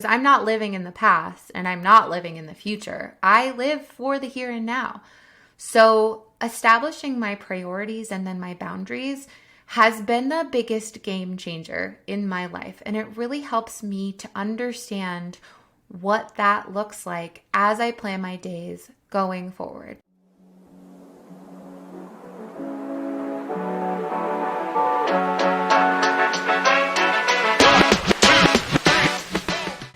I'm not living in the past and I'm not living in the future. I live for the here and now. So establishing my priorities and then my boundaries has been the biggest game changer in my life. And it really helps me to understand what that looks like as I plan my days going forward.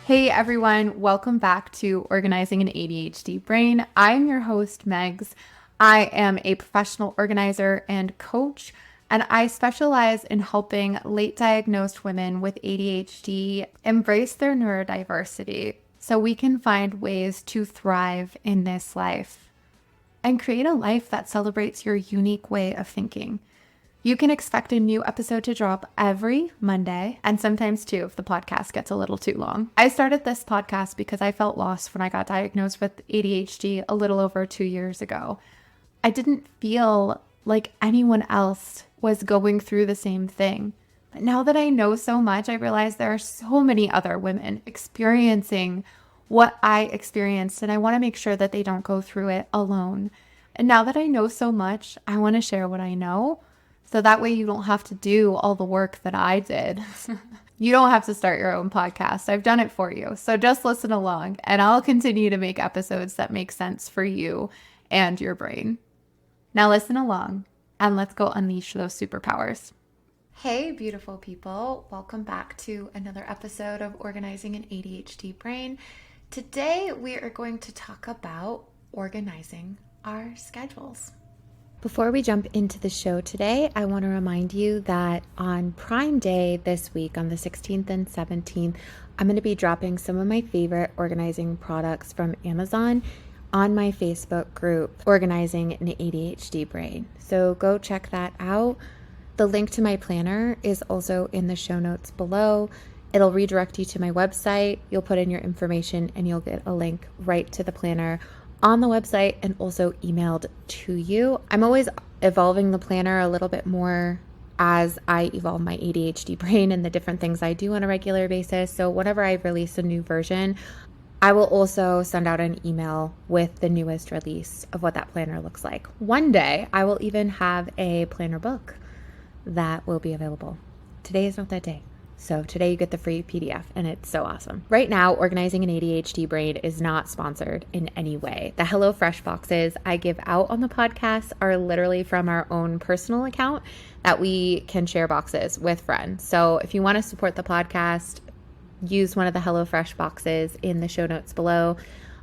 Hey everyone, welcome back to Organizing an ADHD Brain. I'm your host, Megs. I am a professional organizer and coach, and I specialize in helping late diagnosed women with ADHD embrace their neurodiversity so we can find ways to thrive in this life and create a life that celebrates your unique way of thinking. You can expect a new episode to drop every Monday, and sometimes too if the podcast gets a little too long. I started this podcast because I felt lost when I got diagnosed with ADHD a little over 2 years ago. I didn't feel like anyone else was going through the same thing. But now that I know so much, I realize there are so many other women experiencing what I experienced, and I want to make sure that they don't go through it alone. And now that I know so much, I want to share what I know. So that way you don't have to do all the work that I did. You don't have to start your own podcast. I've done it for you. So just listen along and I'll continue to make episodes that make sense for you and your brain. Now listen along and let's go unleash those superpowers. Hey, beautiful people. Welcome back to another episode of Organizing an ADHD Brain. Today we are going to talk about organizing our schedules. Before we jump into the show today, I want to remind you that on Prime Day this week, on the 16th and 17th, I'm going to be dropping some of my favorite organizing products from Amazon on my Facebook group, Organizing an ADHD Brain. So go check that out. The link to my planner is also in the show notes below. It'll redirect you to my website. You'll put in your information and you'll get a link right to the planner on the website and also emailed to you. I'm always evolving the planner a little bit more as I evolve my ADHD brain and the different things I do on a regular basis. So whenever I release a new version, I will also send out an email with the newest release of what that planner looks like. One day, I will even have a planner book that will be available. Today is not that day. So today you get the free PDF and it's so awesome. Right now, Organizing an ADHD Brain is not sponsored in any way. The HelloFresh boxes I give out on the podcast are literally from our own personal account that we can share boxes with friends. So if you want to support the podcast, use one of the HelloFresh boxes in the show notes below.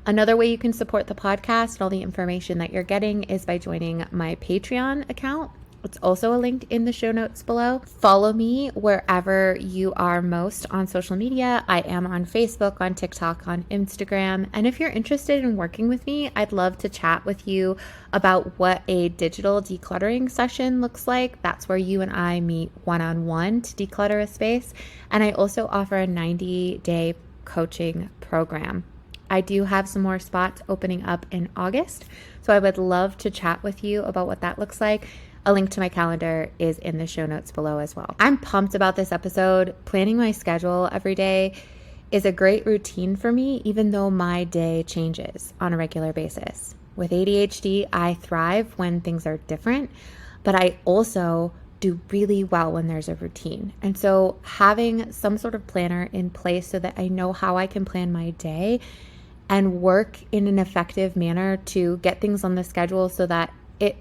Another way you can support the podcast and all the information that you're getting is by joining my Patreon account. It's also a link in the show notes below. Follow me wherever you are most on social media. I am on Facebook, on TikTok, on Instagram. And if you're interested in working with me, I'd love to chat with you about what a digital decluttering session looks like. That's where you and I meet one-on-one to declutter a space. And I also offer a 90-day coaching program. I do have some more spots opening up in August. So I would love to chat with you about what that looks like. A link to my calendar is in the show notes below as well. I'm pumped about this episode. Planning my schedule every day is a great routine for me, even though my day changes on a regular basis. With ADHD, I thrive when things are different, but I also do really well when there's a routine. And so having some sort of planner in place so that I know how I can plan my day and work in an effective manner to get things on the schedule so that it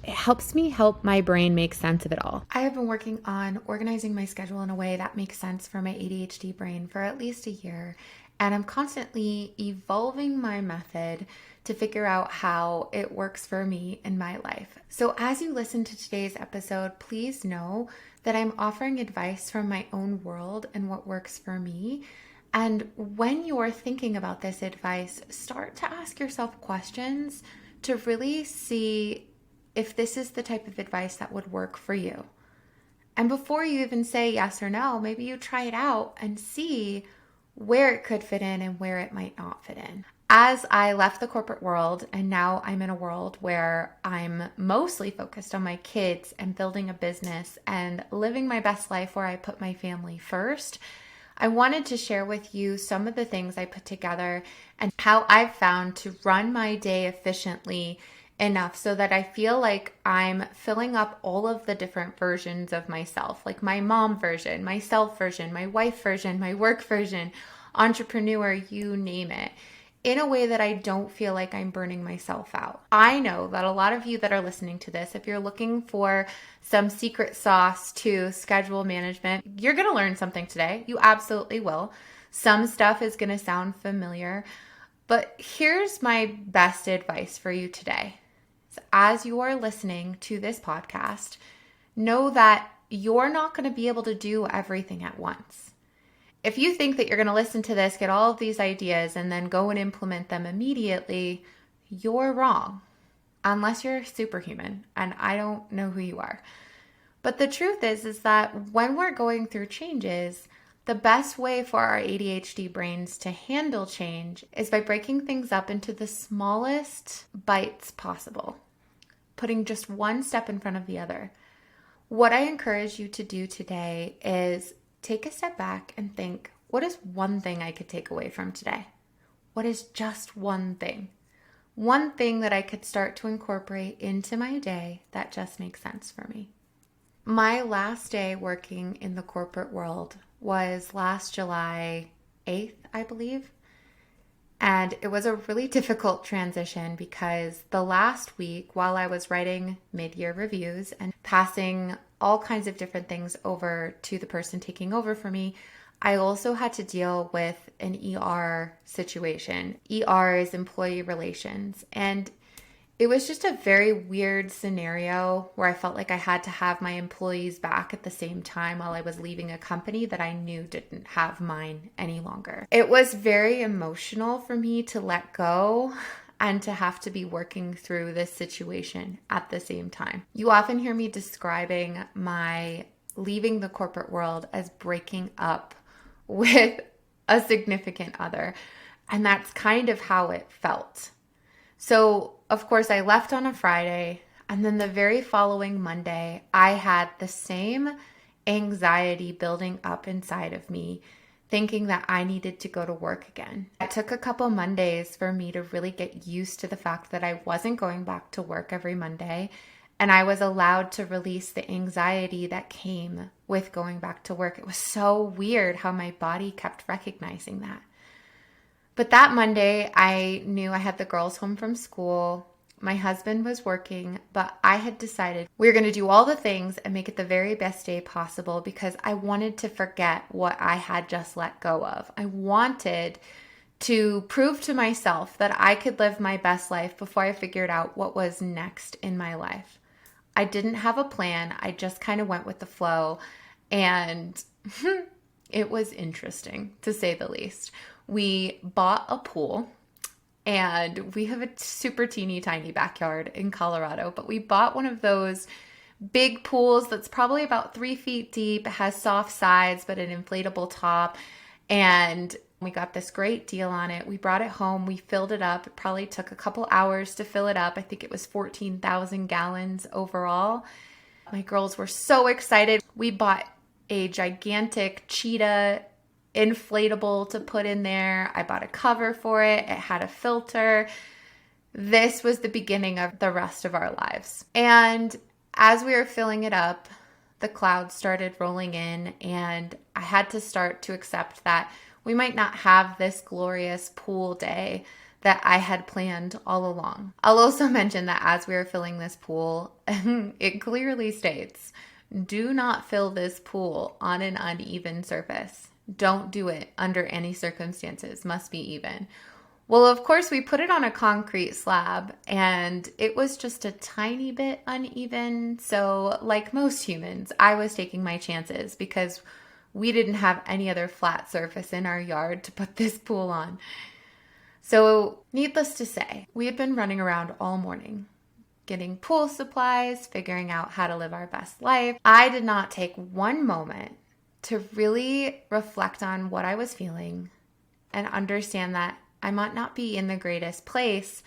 helps me help my brain make sense of it all. I have been working on organizing my schedule in a way that makes sense for my ADHD brain for at least a year, and I'm constantly evolving my method to figure out how it works for me in my life. So as you listen to today's episode, please know that I'm offering advice from my own world and what works for me. And when you're thinking about this advice, start to ask yourself questions to really see if this is the type of advice that would work for you. And before you even say yes or no, maybe you try it out and see where it could fit in and where it might not fit in. As I left the corporate world and now I'm in a world where I'm mostly focused on my kids and building a business and living my best life where I put my family first, I wanted to share with you some of the things I put together and how I've found to run my day efficiently enough so that I feel like I'm filling up all of the different versions of myself, like my mom version, my self version, my wife version, my work version, entrepreneur, you name it, in a way that I don't feel like I'm burning myself out. I know that a lot of you that are listening to this, if you're looking for some secret sauce to schedule management, you're going to learn something today. You absolutely will. Some stuff is going to sound familiar, but here's my best advice for you today. So as you are listening to this podcast, know that you're not going to be able to do everything at once. If you think that you're going to listen to this, get all of these ideas, and then go and implement them immediately, you're wrong. Unless you're superhuman, and I don't know who you are. But the truth is that when we're going through changes, the best way for our ADHD brains to handle change is by breaking things up into the smallest bites possible, putting just one step in front of the other. What I encourage you to do today is take a step back and think, what is one thing I could take away from today? What is just one thing? One thing that I could start to incorporate into my day that just makes sense for me. My last day working in the corporate world was last July 8th, I believe. And it was a really difficult transition because the last week, while I was writing mid-year reviews and passing all kinds of different things over to the person taking over for me, I also had to deal with an ER situation. ER is employee relations. And it was just a very weird scenario where I felt like I had to have my employees back at the same time while I was leaving a company that I knew didn't have mine any longer. It was very emotional for me to let go and to have to be working through this situation at the same time. You often hear me describing my leaving the corporate world as breaking up with a significant other, and that's kind of how it felt. So, of course, I left on a Friday, and then the very following Monday, I had the same anxiety building up inside of me, thinking that I needed to go to work again. It took a couple Mondays for me to really get used to the fact that I wasn't going back to work every Monday, and I was allowed to release the anxiety that came with going back to work. It was so weird how my body kept recognizing that. But that Monday, I knew I had the girls home from school. My husband was working, but I had decided we were going to do all the things and make it the very best day possible because I wanted to forget what I had just let go of. I wanted to prove to myself that I could live my best life before I figured out what was next in my life. I didn't have a plan. I just kind of went with the flow, and it was interesting, to say the least. We bought a pool, and we have a super teeny tiny backyard in Colorado, but we bought one of those big pools that's probably about 3 feet deep. It has soft sides, but an inflatable top, and we got this great deal on it. We brought it home. We filled it up. It probably took a couple hours to fill it up. I think it was 14,000 gallons overall. My girls were so excited. We bought a gigantic cheetah inflatable to put in there. I bought a cover for it. It had a filter. This was the beginning of the rest of our lives. And as we were filling it up, the clouds started rolling in, and I had to start to accept that we might not have this glorious pool day that I had planned all along. I'll also mention that as we were filling this pool, it clearly states, do not fill this pool on an uneven surface. Don't do it under any circumstances. Must be even. Well, of course, we put it on a concrete slab, and it was just a tiny bit uneven. So like most humans, I was taking my chances because we didn't have any other flat surface in our yard to put this pool on. So needless to say, we had been running around all morning, getting pool supplies, figuring out how to live our best life. I did not take one moment to really reflect on what I was feeling and understand that I might not be in the greatest place,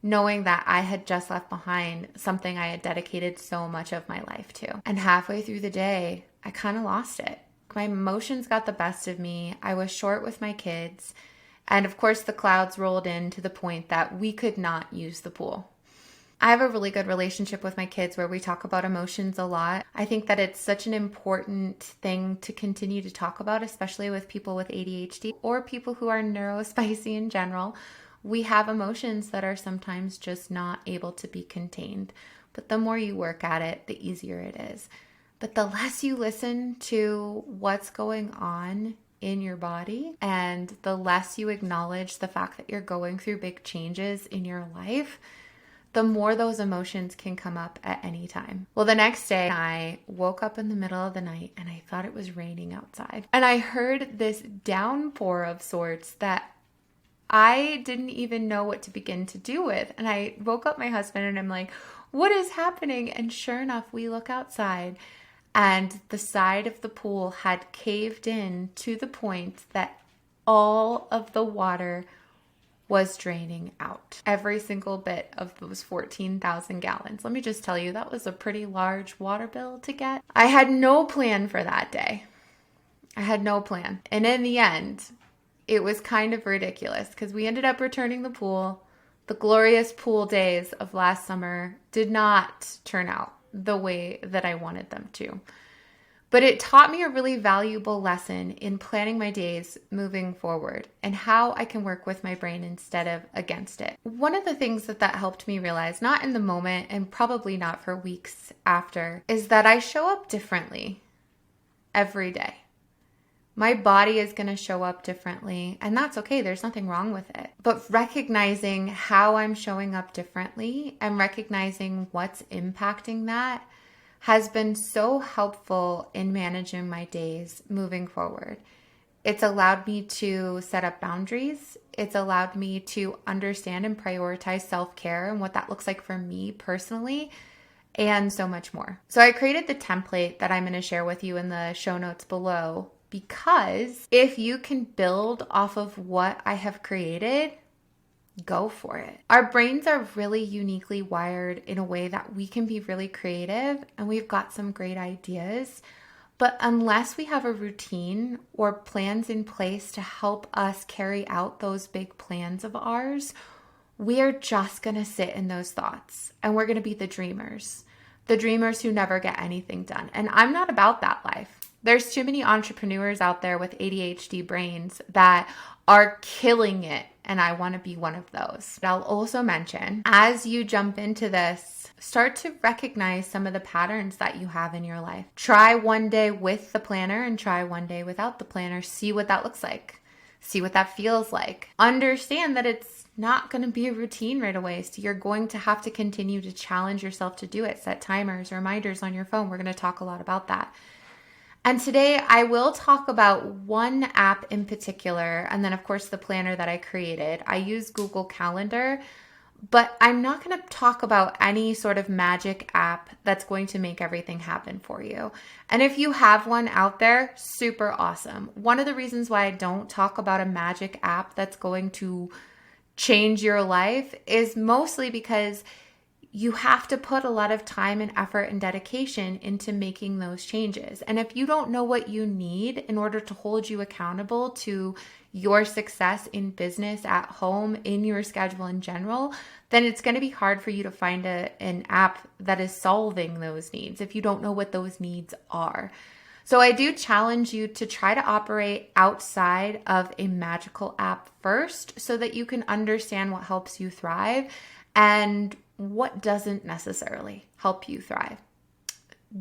knowing that I had just left behind something I had dedicated so much of my life to. And halfway through the day, I kind of lost it. my emotions got the best of me. I was short with my kids. And of course, the clouds rolled in to the point that we could not use the pool. I have a really good relationship with my kids where we talk about emotions a lot. I think that it's such an important thing to continue to talk about, especially with people with ADHD or people who are neurospicy in general. We have emotions that are sometimes just not able to be contained. But the more you work at it, the easier it is. But the less you listen to what's going on in your body and the less you acknowledge the fact that you're going through big changes in your life, the more those emotions can come up at any time. Well, the next day I woke up in the middle of the night and I thought it was raining outside. And I heard this downpour of sorts that I didn't even know what to begin to do with. And I woke up my husband and I'm like, what is happening? And sure enough, we look outside and the side of the pool had caved in to the point that all of the water was draining out. Every single bit of those 14,000 gallons. Let me just tell you, that was a pretty large water bill to get. I had no plan for that day. I had no plan. And in the end, it was kind of ridiculous because we ended up returning the pool. The glorious pool days of last summer did not turn out the way that I wanted them to. But it taught me a really valuable lesson in planning my days moving forward and how I can work with my brain instead of against it. One of the things that helped me realize, not in the moment and probably not for weeks after, is that I show up differently every day. My body is going to show up differently, and that's okay. There's nothing wrong with it. But recognizing how I'm showing up differently and recognizing what's impacting that has been so helpful in managing my days moving forward. It's allowed me to set up boundaries. It's allowed me to understand and prioritize self-care and what that looks like for me personally, and so much more. So I created the template that I'm going to share with you in the show notes below, because if you can build off of what I have created, go for it. Our brains are really uniquely wired in a way that we can be really creative and we've got some great ideas. But unless we have a routine or plans in place to help us carry out those big plans of ours, we are just going to sit in those thoughts and we're going to be the dreamers who never get anything done. And I'm not about that life. There's too many entrepreneurs out there with ADHD brains that are killing it, and I want to be one of those. But I'll also mention, as you jump into this, start to recognize some of the patterns that you have in your life. Try one day with the planner and try one day without the planner. See what that looks like. See what that feels like. Understand that it's not going to be a routine right away, so you're going to have to continue to challenge yourself to do it. Set timers, reminders on your phone. We're going to talk a lot about that. And today I will talk about one app in particular, and then of course the planner that I created. I use Google Calendar, but I'm not going to talk about any sort of magic app that's going to make everything happen for you. And if you have one out there, super awesome. One of the reasons why I don't talk about a magic app that's going to change your life is mostly because you have to put a lot of time and effort and dedication into making those changes. And if you don't know what you need in order to hold you accountable to your success in business, at home, in your schedule in general, then it's going to be hard for you to find an app that is solving those needs if you don't know what those needs are. So I do challenge you to try to operate outside of a magical app first so that you can understand what helps you thrive and what doesn't necessarily help you thrive.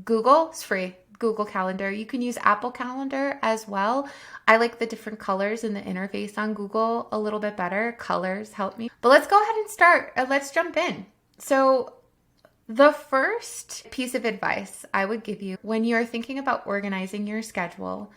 Google is free. Google Calendar. You can use Apple Calendar as well. I like the different colors in the interface on Google a little bit better. Colors help me. But let's go ahead and start. Let's jump in. So the first piece of advice I would give you when you're thinking about organizing your schedule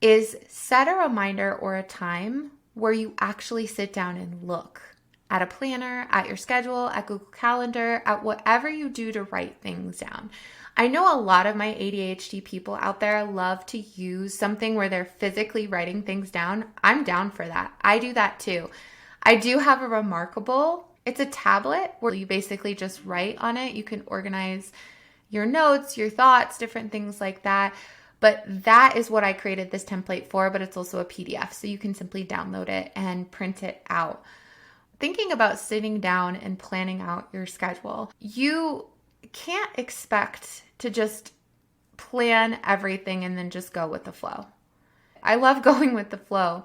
is set a reminder or a time where you actually sit down and look at a planner, at your schedule, at Google Calendar, at whatever you do to write things down. I know a lot of my ADHD people out there love to use something where they're physically writing things down. I'm down for that. I do that too. I do have a remarkable, it's a tablet where you basically just write on it. You can organize your notes, your thoughts, different things like that. But that is what I created this template for, but it's also a PDF, so you can simply download it and print it out. Thinking about sitting down and planning out your schedule, you can't expect to just plan everything and then just go with the flow. I love going with the flow,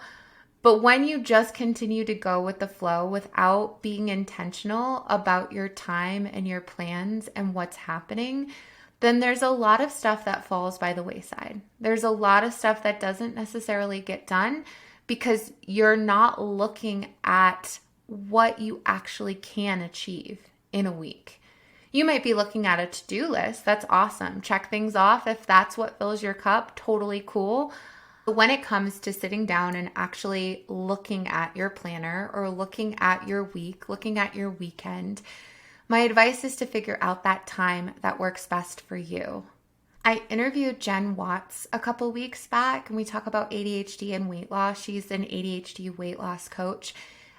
but when you just continue to go with the flow without being intentional about your time and your plans and what's happening, then there's a lot of stuff that falls by the wayside. There's a lot of stuff that doesn't necessarily get done because you're not looking at what you actually can achieve in a week. You might be looking at a to-do list. That's awesome. Check things off. If that's what fills your cup, totally cool. But when it comes to sitting down and actually looking at your planner or looking at your week, looking at your weekend, my advice is to figure out that time that works best for you. I interviewed Jen Watts a couple weeks back, and we talk about ADHD and weight loss. She's an ADHD weight loss coach.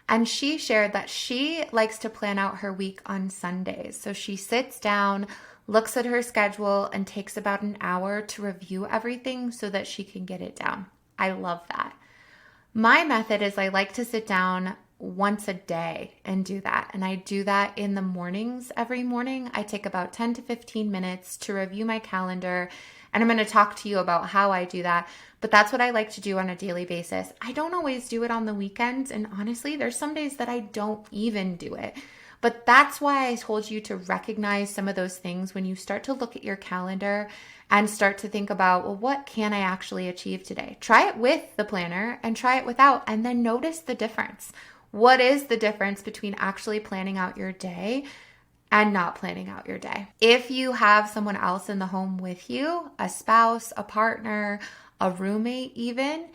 And she shared that she likes to plan out her week on Sundays. So she sits down, looks at her schedule, and takes about an hour to review everything so that she can get it down. I love that. My method is I like to sit down once a day and do that. And I do that in the mornings every morning. I take about 10 to 15 minutes to review my calendar. And I'm going to talk to you about how I do that. But that's what I like to do on a daily basis. I don't always do it on the weekends. And honestly, there's some days that I don't even do it. But that's why I told you to recognize some of those things when you start to look at your calendar and start to think about, well, what can I actually achieve today? Try it with the planner and try it without, and then notice the difference. What is the difference between actually planning out your day and not planning out your day? If you have someone else in the home with you, a spouse, a partner, a roommate even,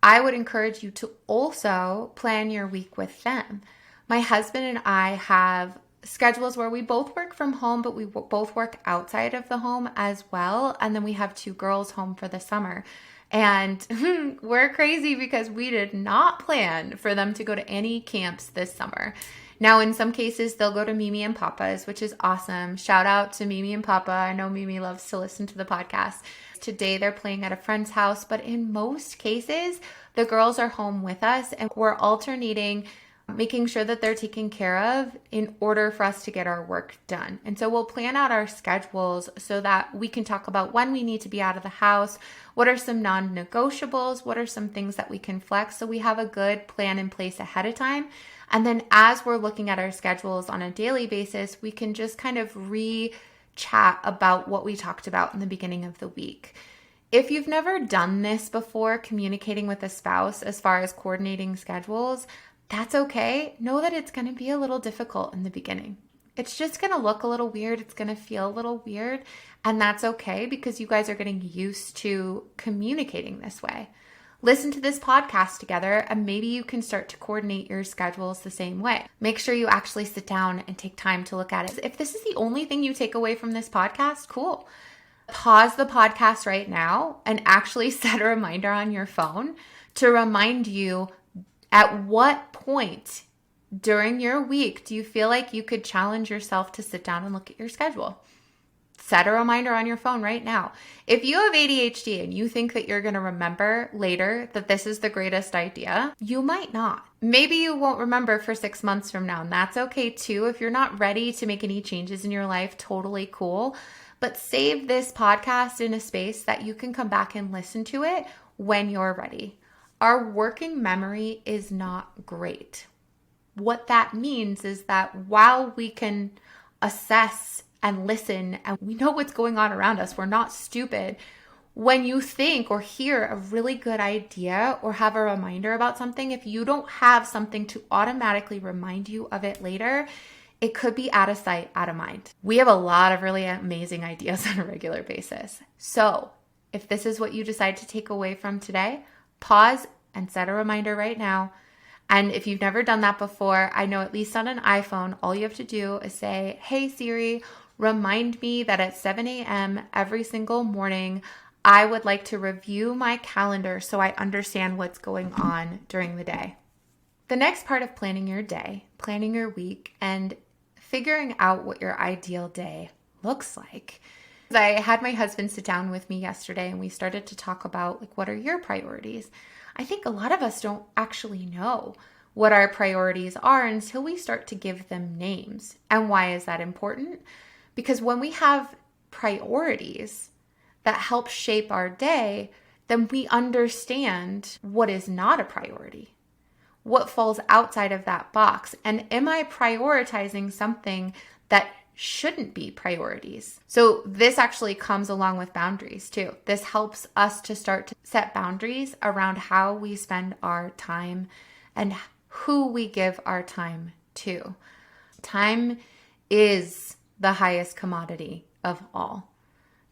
I would encourage you to also plan your week with them. My husband and I have schedules where we both work from home, but we both work outside of the home as well. And then we have 2 girls home for the summer. And we're crazy because we did not plan for them to go to any camps this summer. Now, in some cases, they'll go to Mimi and Papa's, which is awesome. Shout out to Mimi and Papa. I know Mimi loves to listen to the podcast. Today, they're playing at a friend's house, but in most cases, the girls are home with us and we're alternating making sure that they're taken care of in order for us to get our work done. And so we'll plan out our schedules so that we can talk about when we need to be out of the house, what are some non-negotiables, what are some things that we can flex, so we have a good plan in place ahead of time. And then as we're looking at our schedules on a daily basis, we can just kind of re-chat about what we talked about in the beginning of the week. If you've never done this before, communicating with a spouse as far as coordinating schedules, that's okay. Know that it's going to be a little difficult in the beginning. It's just going to look a little weird. It's going to feel a little weird. And that's okay because you guys are getting used to communicating this way. Listen to this podcast together and maybe you can start to coordinate your schedules the same way. Make sure you actually sit down and take time to look at it. If this is the only thing you take away from this podcast, cool. Pause the podcast right now and actually set a reminder on your phone to remind you at what point during your week do you feel like you could challenge yourself to sit down and look at your schedule? Set a reminder on your phone right now. If you have ADHD and you think that you're going to remember later that this is the greatest idea, you might not. Maybe you won't remember for 6 months from now, and that's okay too. If you're not ready to make any changes in your life, totally cool. But save this podcast in a space that you can come back and listen to it when you're ready. Our working memory is not great. What that means is that while we can assess and listen and we know what's going on around us, we're not stupid. When you think or hear a really good idea or have a reminder about something, if you don't have something to automatically remind you of it later, it could be out of sight, out of mind. We have a lot of really amazing ideas on a regular basis. So if this is what you decide to take away from today, pause and set a reminder right now. And if you've never done that before, I know at least on an iPhone, all you have to do is say, hey Siri, remind me that at 7 a.m. every single morning, I would like to review my calendar so I understand what's going on during the day. The next part of planning your day, planning your week, and figuring out what your ideal day looks like I had my husband sit down with me yesterday and we started to talk about like, what are your priorities? I think a lot of us don't actually know what our priorities are until we start to give them names. And why is that important? Because when we have priorities that help shape our day, then we understand what is not a priority, what falls outside of that box. And am I prioritizing something that shouldn't be priorities? So this actually comes along with boundaries too. This helps us to start to set boundaries around how we spend our time and who we give our time to. Time is the highest commodity of all.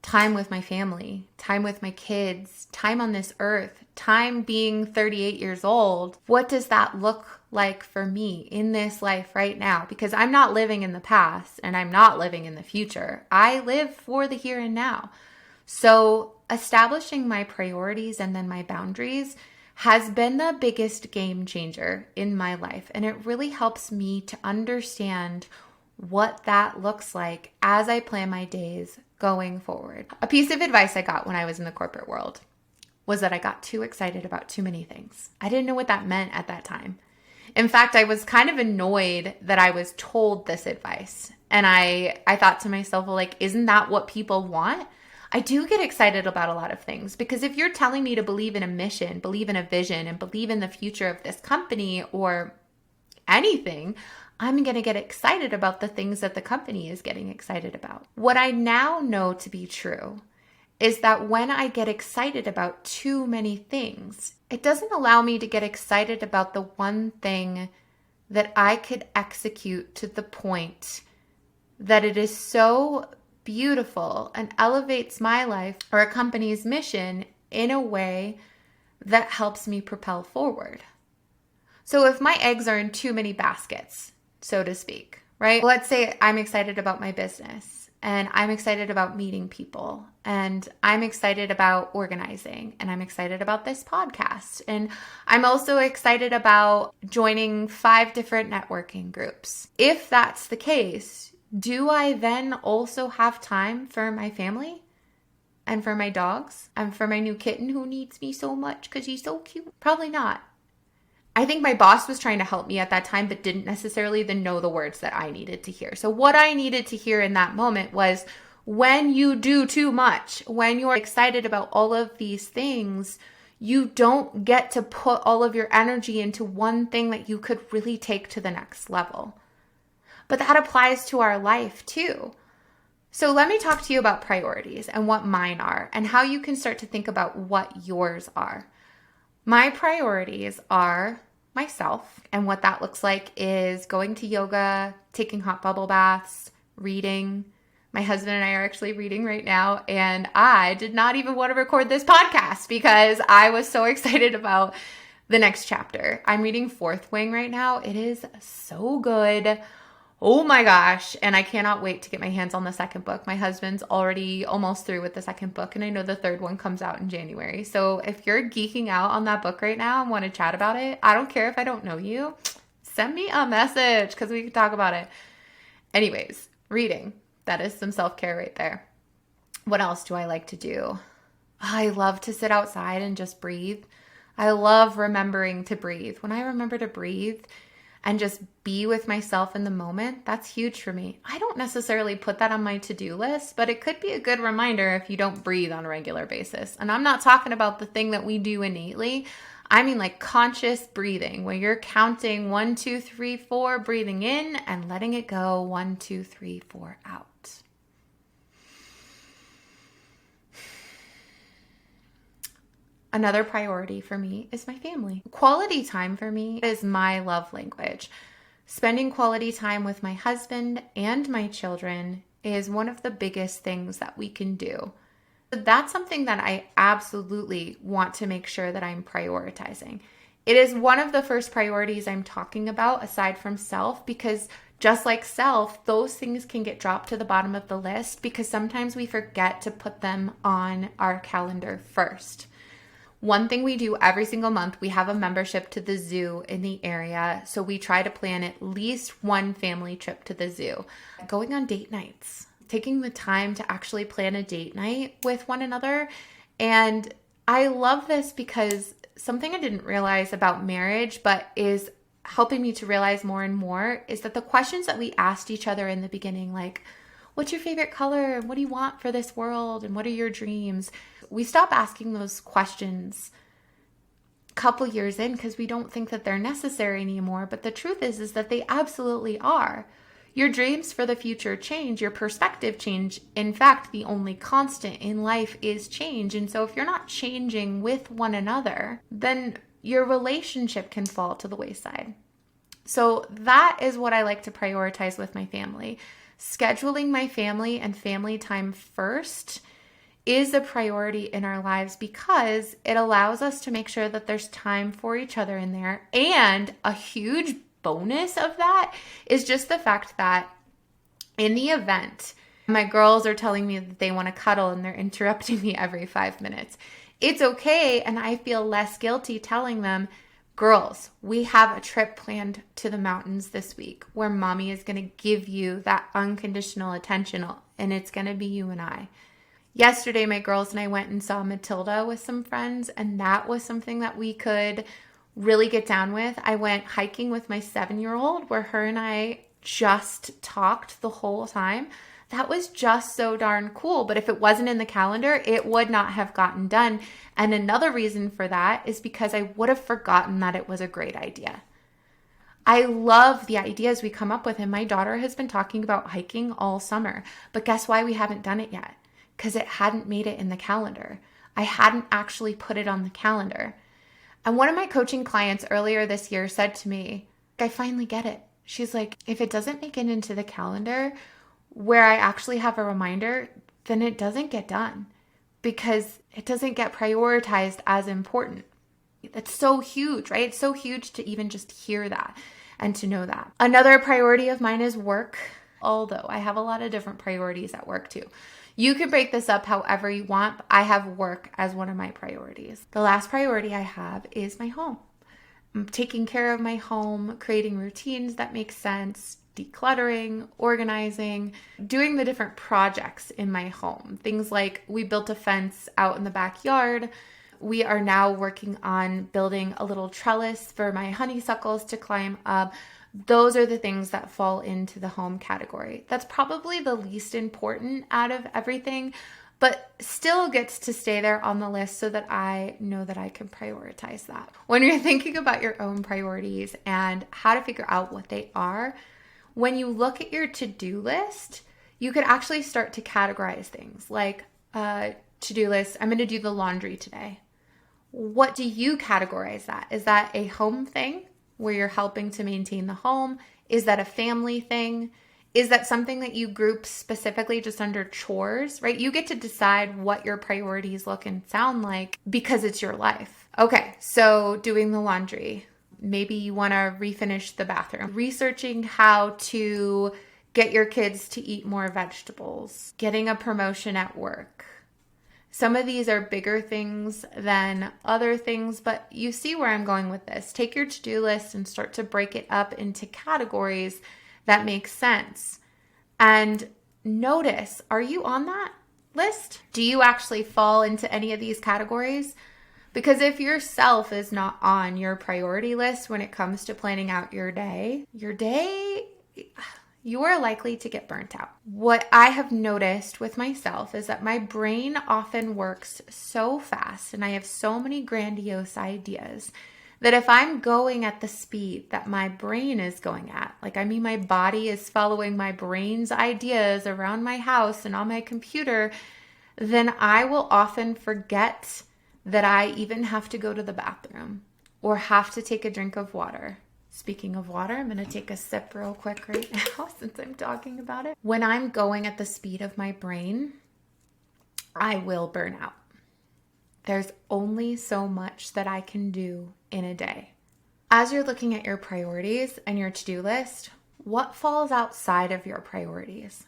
Time with my family, time with my kids, time on this earth, time being 38 years old. What does that look like for me in this life right now? Because I'm not living in the past and I'm not living in the future. I live for the here and now. So establishing my priorities and then my boundaries has been the biggest game changer in my life. And it really helps me to understand what that looks like as I plan my days going forward. A piece of advice I got when I was in the corporate world was that I got too excited about too many things. I didn't know what that meant at that time. In fact, I was kind of annoyed that I was told this advice. And I thought to myself, well, like, isn't that what people want? I do get excited about a lot of things because if you're telling me to believe in a mission, believe in a vision, and believe in the future of this company or anything, I'm going to get excited about the things that the company is getting excited about. What I now know to be true is that when I get excited about too many things, it doesn't allow me to get excited about the one thing that I could execute to the point that it is so beautiful and elevates my life or a company's mission in a way that helps me propel forward. So if my eggs are in too many baskets, so to speak, right? Let's say I'm excited about my business and I'm excited about meeting people and I'm excited about organizing and I'm excited about this podcast. And I'm also excited about joining 5 different networking groups. If that's the case, do I then also have time for my family and for my dogs and for my new kitten who needs me so much because he's so cute? Probably not. I think my boss was trying to help me at that time, but didn't necessarily then know the words that I needed to hear. So what I needed to hear in that moment was, when you do too much, when you're excited about all of these things, you don't get to put all of your energy into one thing that you could really take to the next level. But that applies to our life too. So let me talk to you about priorities and what mine are and how you can start to think about what yours are. My priorities are myself, and what that looks like is going to yoga, taking hot bubble baths, reading. My husband and I are actually reading right now, and I did not even want to record this podcast because I was so excited about the next chapter. I'm reading Fourth Wing right now. It is so good. Oh my gosh. And I cannot wait to get my hands on the second book. My husband's already almost through with the second book, and I know the third one comes out in January. So if you're geeking out on that book right now and want to chat about it, I don't care if I don't know you, send me a message because we can talk about it. Anyways, reading. That is some self-care right there. What else do I like to do? I love to sit outside and just breathe. I love remembering to breathe. When I remember to breathe and just be with myself in the moment, that's huge for me. I don't necessarily put that on my to-do list, but it could be a good reminder if you don't breathe on a regular basis. And I'm not talking about the thing that we do innately. I mean like conscious breathing, where you're counting 1, 2, 3, 4, breathing in and letting it go 1, 2, 3, 4 out. Another priority for me is my family. Quality time for me is my love language. Spending quality time with my husband and my children is one of the biggest things that we can do. That's something that I absolutely want to make sure that I'm prioritizing. It is one of the first priorities I'm talking about aside from self, because just like self, those things can get dropped to the bottom of the list because sometimes we forget to put them on our calendar first. One thing we do every single month, we have a membership to the zoo in the area. So we try to plan at least one family trip to the zoo. Going on date nights. taking the time to actually plan a date night with one another. And I love this because something I didn't realize about marriage, but is helping me to realize more and more, is that the questions that we asked each other in the beginning, like, what's your favorite color? What do you want for this world? And what are your dreams? We stop asking those questions a couple years in because we don't think that they're necessary anymore. But the truth is that they absolutely are. Your dreams for the future change, your perspective change. In fact, the only constant in life is change. And so if you're not changing with one another, then your relationship can fall to the wayside. So that is what I like to prioritize with my family. Scheduling my family and family time first is a priority in our lives because it allows us to make sure that there's time for each other in there. And a huge bonus of that is just the fact that in the event my girls are telling me that they want to cuddle and they're interrupting me every 5 minutes, it's okay. And I feel less guilty telling them, girls, we have a trip planned to the mountains this week where mommy is going to give you that unconditional attention, and it's going to be you and I. Yesterday, my girls and I went and saw Matilda with some friends, and that was something that we could really get down with. I went hiking with my 7-year-old where her and I just talked the whole time. That was just so darn cool. But if it wasn't in the calendar, it would not have gotten done. And another reason for that is because I would have forgotten that it was a great idea. I love the ideas we come up with, and my daughter has been talking about hiking all summer. But guess why we haven't done it yet? Because it hadn't made it in the calendar. I hadn't actually put it on the calendar. And one of my coaching clients earlier this year said to me, I finally get it. She's like, if it doesn't make it into the calendar where I actually have a reminder, then it doesn't get done because it doesn't get prioritized as important. That's so huge, right? It's so huge to even just hear that and to know that. Another priority of mine is work, although I have a lot of different priorities at work too. You can break this up however you want, but I have work as one of my priorities. The last priority I have is my home. I'm taking care of my home, creating routines that make sense, decluttering, organizing, doing the different projects in my home. Things like we built a fence out in the backyard. We are now working on building a little trellis for my honeysuckles to climb up. Those are the things that fall into the home category. That's probably the least important out of everything, but still gets to stay there on the list so that I know that I can prioritize that. When you're thinking about your own priorities and how to figure out what they are, when you look at your to-do list, you could actually start to categorize things like to-do list. I'm going to do the laundry today. What do you categorize that? Is that a home thing where you're helping to maintain the home? Is that a family thing? Is that something that you group specifically just under chores, right? You get to decide what your priorities look and sound like because it's your life. Okay, so doing the laundry. Maybe you want to refinish the bathroom. Researching how to get your kids to eat more vegetables. Getting a promotion at work. Some of these are bigger things than other things, but you see where I'm going with this. Take your to-do list and start to break it up into categories that make sense. And notice, are you on that list? Do you actually fall into any of these categories? Because if yourself is not on your priority list when it comes to planning out your day, you are likely to get burnt out. What I have noticed with myself is that my brain often works so fast and I have so many grandiose ideas that if I'm going at the speed that my brain is going at, my body is following my brain's ideas around my house and on my computer, then I will often forget that I even have to go to the bathroom or have to take a drink of water. Speaking of water, I'm going to take a sip real quick right now since I'm talking about it. When I'm going at the speed of my brain, I will burn out. There's only so much that I can do in a day. As you're looking at your priorities and your to-do list, what falls outside of your priorities?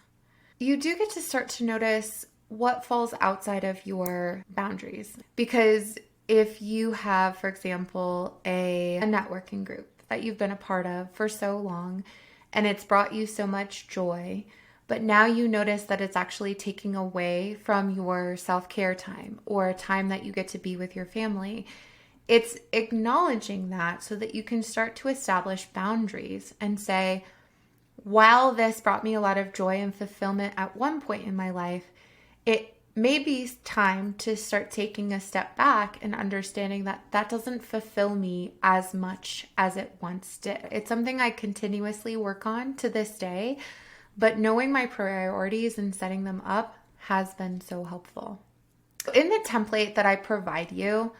You do get to start to notice what falls outside of your boundaries. Because if you have, for example, a networking group that you've been a part of for so long and it's brought you so much joy, but now you notice that it's actually taking away from your self-care time or time that you get to be with your family. It's acknowledging that so that you can start to establish boundaries and say, while this brought me a lot of joy and fulfillment at one point in my life, it may be time to start taking a step back and understanding that that doesn't fulfill me as much as it once did. It's something I continuously work on to this day, but knowing my priorities and setting them up has been so helpful. In the template that I provide you,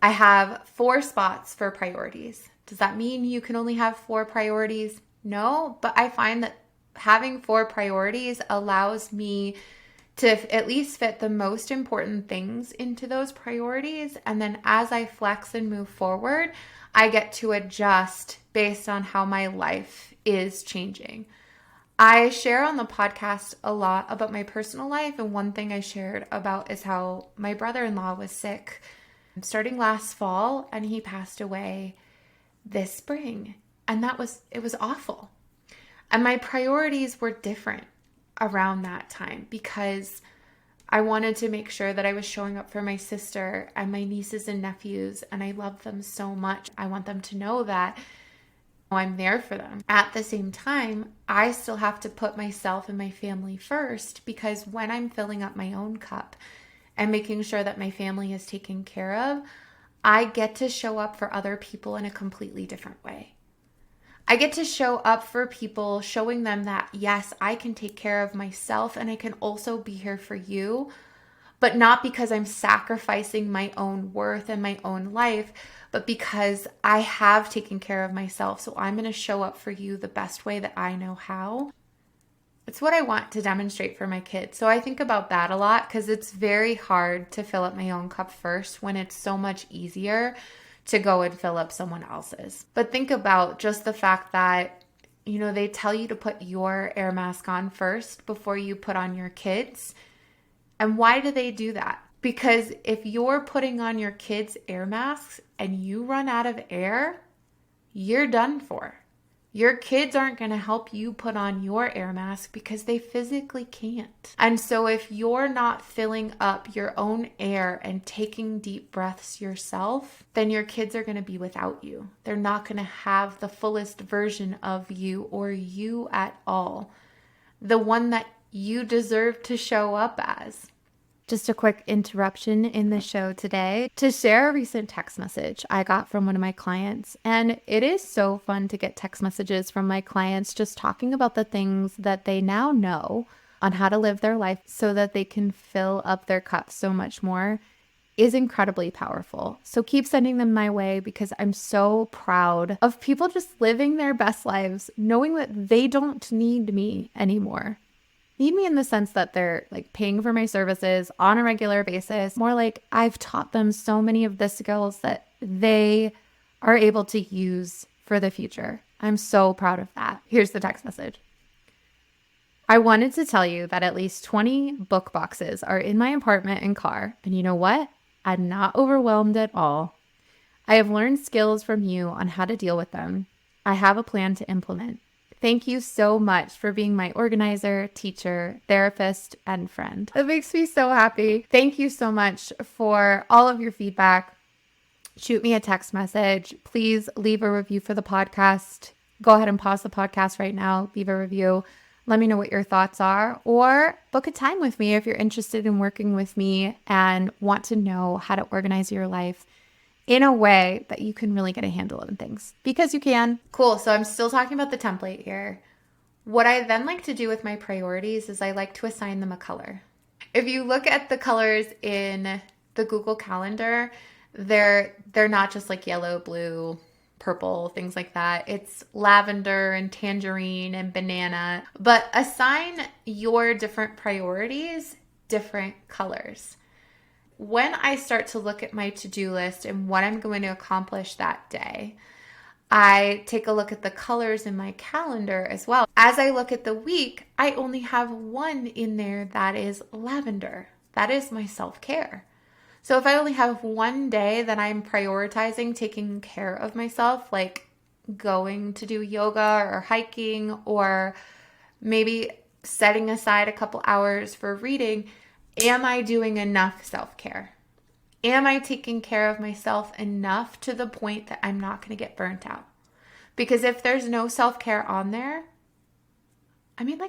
I have 4 spots for priorities. Does that mean you can only have 4 priorities? No, but I find that having 4 priorities allows me to at least fit the most important things into those priorities. And then as I flex and move forward, I get to adjust based on how my life is changing. I share on the podcast a lot about my personal life, and one thing I shared about is how my brother-in-law was sick starting last fall, and he passed away this spring. And it was awful. And my priorities were different around that time because I wanted to make sure that I was showing up for my sister and my nieces and nephews, and I love them so much. I want them to know that I'm there for them. At the same time, I still have to put myself and my family first, because when I'm filling up my own cup and making sure that my family is taken care of, I get to show up for other people in a completely different way. I get to show up for people, showing them that, yes, I can take care of myself and I can also be here for you, but not because I'm sacrificing my own worth and my own life, but because I have taken care of myself. So I'm going to show up for you the best way that I know how. It's what I want to demonstrate for my kids. So I think about that a lot because it's very hard to fill up my own cup first when it's so much easier to go and fill up someone else's. But think about just the fact that, they tell you to put your air mask on first before you put on your kids. And why do they do that? Because if you're putting on your kids' air masks and you run out of air, you're done for. Your kids aren't going to help you put on your air mask because they physically can't. And so if you're not filling up your own air and taking deep breaths yourself, then your kids are going to be without you. They're not going to have the fullest version of you or you at all. The one that you deserve to show up as. Just a quick interruption in the show today to share a recent text message I got from one of my clients. And it is so fun to get text messages from my clients just talking about the things that they now know on how to live their life so that they can fill up their cup so much more is incredibly powerful. So keep sending them my way because I'm so proud of people just living their best lives, knowing that they don't need me anymore. Need me in the sense that they're like paying for my services on a regular basis. More like I've taught them so many of the skills that they are able to use for the future. I'm so proud of that. Here's the text message. I wanted to tell you that at least 20 book boxes are in my apartment and car. And you know what? I'm not overwhelmed at all. I have learned skills from you on how to deal with them. I have a plan to implement. Thank you so much for being my organizer, teacher, therapist, and friend. It makes me so happy. Thank you so much for all of your feedback. Shoot me a text message. Please leave a review for the podcast. Go ahead and pause the podcast right now. Leave a review. Let me know what your thoughts are, or book a time with me if you're interested in working with me and want to know how to organize your life in a way that you can really get a handle on things, because you can. Cool. So I'm still talking about the template here. What I then like to do with my priorities is I like to assign them a color. If you look at the colors in the Google Calendar, they're not just like yellow, blue, purple, things like that. It's lavender and tangerine and banana. But assign your different priorities different colors. When I start to look at my to-do list and what I'm going to accomplish that day, I take a look at the colors in my calendar as well. As I look at the week, I only have one in there that is lavender. That is my self-care. So if I only have one day that I'm prioritizing taking care of myself, like going to do yoga or hiking, or maybe setting aside a couple hours for reading, am I doing enough self-care? Am I taking care of myself enough to the point that I'm not going to get burnt out? Because if there's no self-care on there,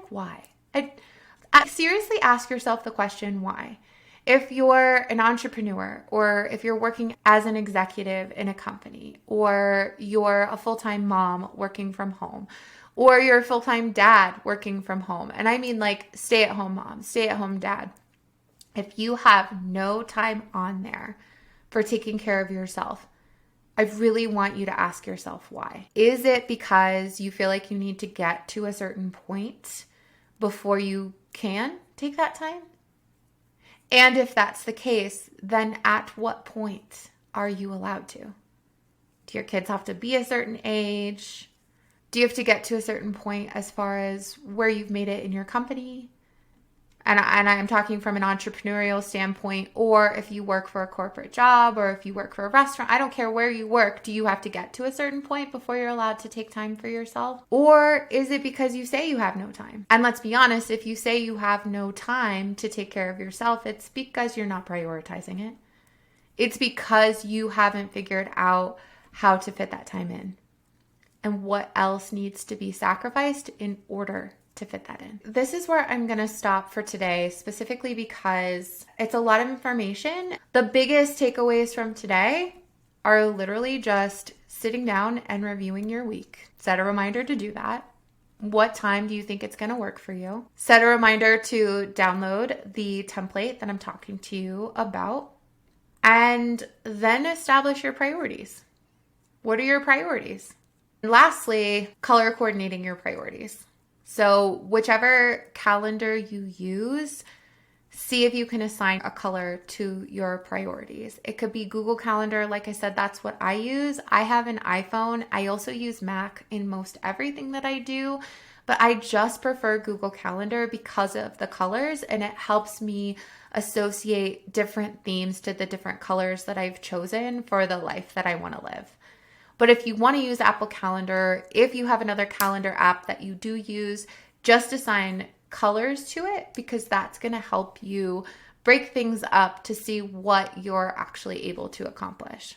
why? I seriously ask yourself the question, why? If you're an entrepreneur, or if you're working as an executive in a company, or you're a full-time mom working from home, or you're a full-time dad working from home, and stay-at-home mom, stay-at-home dad, if you have no time on there for taking care of yourself, I really want you to ask yourself why. Is it because you feel like you need to get to a certain point before you can take that time? And if that's the case, then at what point are you allowed to? Do your kids have to be a certain age? Do you have to get to a certain point as far as where you've made it in your company? And I'm talking from an entrepreneurial standpoint, or if you work for a corporate job, or if you work for a restaurant, I don't care where you work. Do you have to get to a certain point before you're allowed to take time for yourself? Or is it because you say you have no time? And let's be honest, if you say you have no time to take care of yourself, it's because you're not prioritizing it. It's because you haven't figured out how to fit that time in and what else needs to be sacrificed in order to fit that in. This is where I'm going to stop for today, specifically because it's a lot of information. The biggest takeaways from today are literally just sitting down and reviewing your week. Set a reminder to do that. What time do you think it's going to work for you? Set a reminder to download the template that I'm talking to you about, and then establish your priorities. What are your priorities? And lastly, color coordinating your priorities. So whichever calendar you use, see if you can assign a color to your priorities. It could be Google Calendar. Like I said, that's what I use. I have an iPhone. I also use Mac in most everything that I do, but I just prefer Google Calendar because of the colors, and it helps me associate different themes to the different colors that I've chosen for the life that I want to live. But if you want to use Apple Calendar, if you have another calendar app that you do use, just assign colors to it, because that's going to help you break things up to see what you're actually able to accomplish.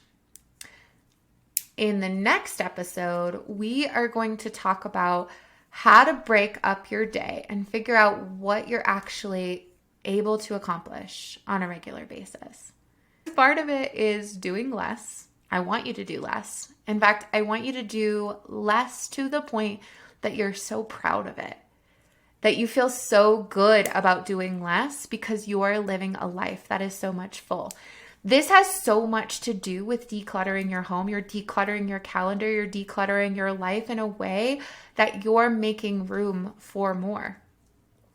In the next episode, we are going to talk about how to break up your day and figure out what you're actually able to accomplish on a regular basis. Part of it is doing less. I want you to do less. In fact, I want you to do less to the point that you're so proud of it, that you feel so good about doing less because you are living a life that is so much full. This has so much to do with decluttering your home. You're decluttering your calendar. You're decluttering your life in a way that you're making room for more.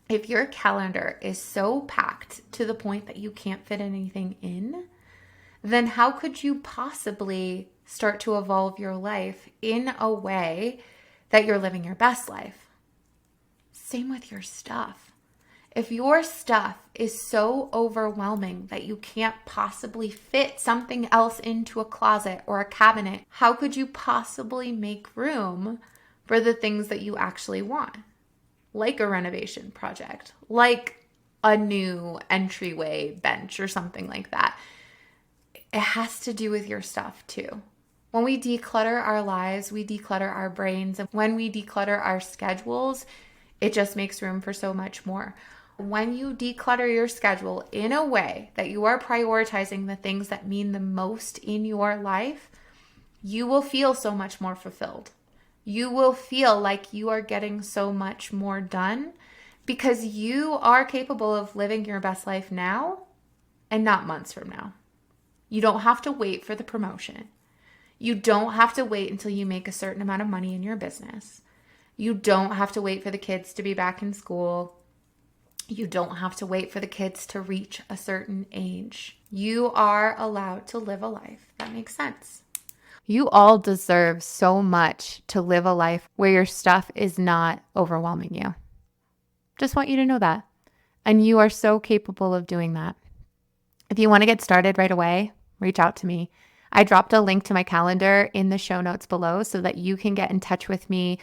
If your calendar is so packed to the point that you can't fit anything in, then how could you possibly start to evolve your life in a way that you're living your best life? Same with your stuff. If your stuff is so overwhelming that you can't possibly fit something else into a closet or a cabinet, how could you possibly make room for the things that you actually want? Like a renovation project, like a new entryway bench or something like that. It has to do with your stuff too. When we declutter our lives, we declutter our brains. And when we declutter our schedules, it just makes room for so much more. When you declutter your schedule in a way that you are prioritizing the things that mean the most in your life, you will feel so much more fulfilled. You will feel like you are getting so much more done because you are capable of living your best life now and not months from now. You don't have to wait for the promotion. You don't have to wait until you make a certain amount of money in your business. You don't have to wait for the kids to be back in school. You don't have to wait for the kids to reach a certain age. You are allowed to live a life that makes sense. You all deserve so much to live a life where your stuff is not overwhelming you. Just want you to know that. And you are so capable of doing that. If you want to get started right away, reach out to me. I dropped a link to my calendar in the show notes below so that you can get in touch with me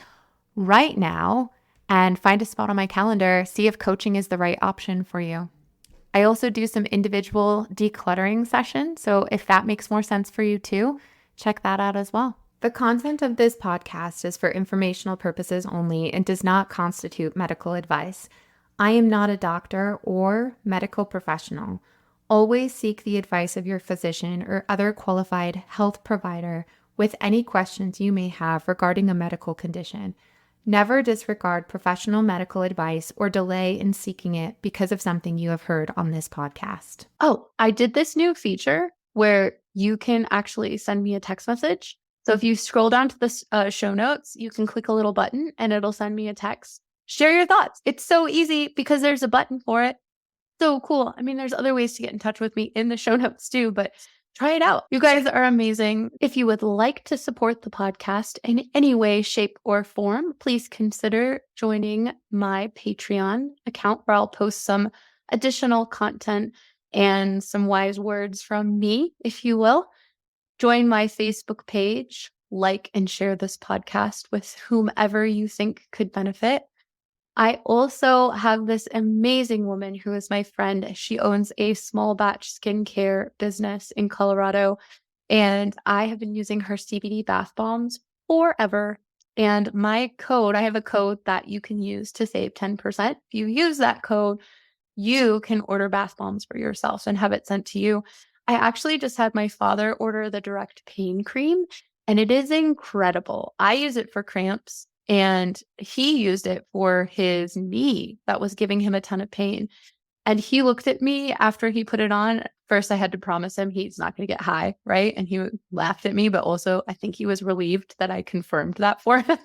right now and find a spot on my calendar. See if coaching is the right option for you. I also do some individual decluttering sessions. So if that makes more sense for you too, check that out as well. The content of this podcast is for informational purposes only and does not constitute medical advice. I am not a doctor or medical professional. Always seek the advice of your physician or other qualified health provider with any questions you may have regarding a medical condition. Never disregard professional medical advice or delay in seeking it because of something you have heard on this podcast. Oh, I did this new feature where you can actually send me a text message. So if you scroll down to the show notes, you can click a little button and it'll send me a text. Share your thoughts. It's so easy because there's a button for it. So cool. I mean, there's other ways to get in touch with me in the show notes too, but try it out. You guys are amazing. If you would like to support the podcast in any way, shape, or form, please consider joining my Patreon account where I'll post some additional content and some wise words from me, if you will. Join my Facebook page, like and share this podcast with whomever you think could benefit. I also have this amazing woman who is my friend. She owns a small batch skincare business in Colorado, and I have been using her CBD bath bombs forever. And I have a code that you can use to save 10%. If you use that code, you can order bath bombs for yourself and have it sent to you. I actually just had my father order the direct pain cream, and it is incredible. I use it for cramps, and he used it for his knee that was giving him a ton of pain. And he looked at me after he put it on. First, I had to promise him he's not going to get high, right? And he laughed at me, but also I think he was relieved that I confirmed that for him.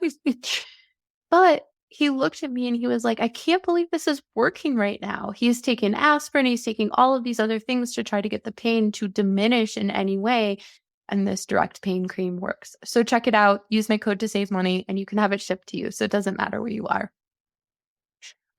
But he looked at me and he was like, I can't believe this is working right now. He's taking aspirin, he's taking all of these other things to try to get the pain to diminish in any way. And this direct pain cream works. So check it out. Use my code to save money and you can have it shipped to you. So it doesn't matter where you are.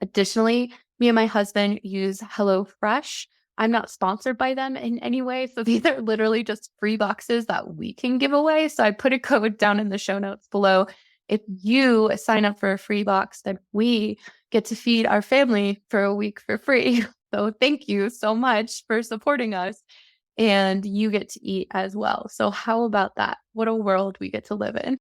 Additionally, me and my husband use HelloFresh. I'm not sponsored by them in any way. So these are literally just free boxes that we can give away. So I put a code down in the show notes below. If you sign up for a free box, then we get to feed our family for a week for free. So thank you so much for supporting us. And you get to eat as well. So how about that? What a world we get to live in.